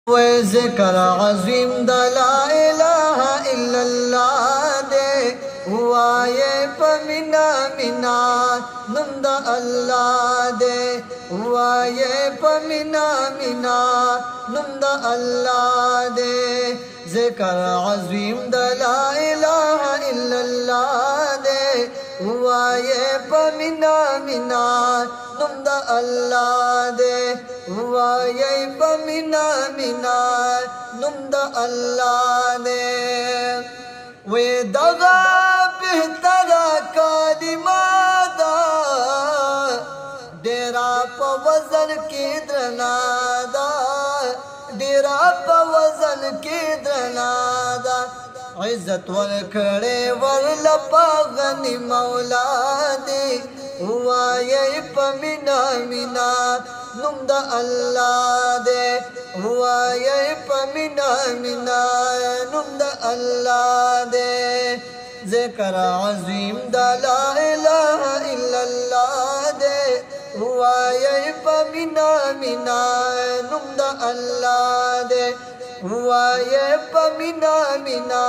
ذکر عظیم د لا الہ الا اللہ دے وائے پمینا مینا نم د اللہ دے وائے پمینا مینا نم د اللہ دے ذکر عظیم د لا الہ الا اللہ دے وائے پمینا مینا نم د اللہ دے وائے پمینا مینا نم د اللہ دے وے دغا بہترا کلمہ دا ڈیرا پا وزن کی درنا دا ڈیرا پا وزن کی درنا دا عزت ورکڑے ورلپا غنی مولا دے وائے پمینا مینا نم د اللہ دے وائے پمینا مینا نم د اللہ دے ذکر عظیم د لا الہ الا اللہ دے وائے پمینا مینا نم د اللہ دے وائے پمینا مینا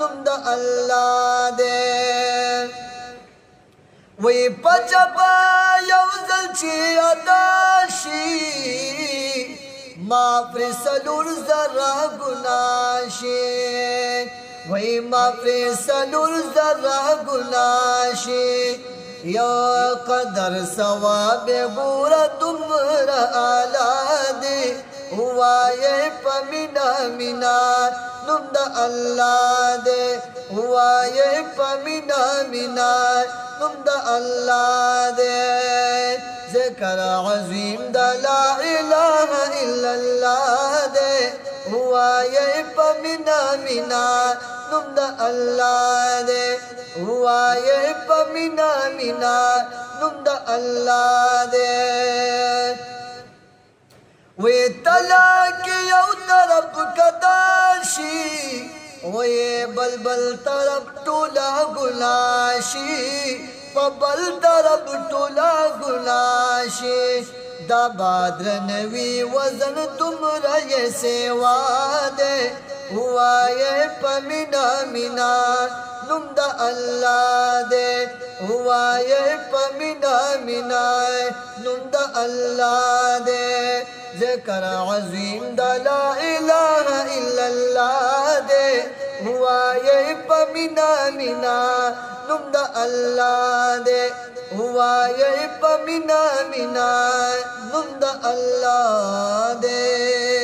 نم د اللہ دے وی پچپا یوزل چی اداشی ما پر سلور ذرا گناشی وی ما پر سلور ذرا گناشی یا قدر ثواب بورا تمر آلا دی وائے پمینا مینا نم د اللہ دے وائے پمینا مینا نم د اللہ دے ذکر عظیم د لا الہ الا اللہ دے وائے پمینا مینا نم د اللہ دے وائے پمینا مینا نم د اللہ دے وی طلاق یو طرف کداشی وی بلبل طرف تولا گناشی پبل طرف تولا گناشی دا بادر نوی وزن تمرا یہ سیوا دے وائے پمینا مینا نم دا اللہ دے وائے پمینا مینا نم دا اللہ دے ذکر عظیم د لا الہ الا اللہ دے وائے پمینا مینا نم د اللہ دے وائے پمینا مینا نم د اللہ دے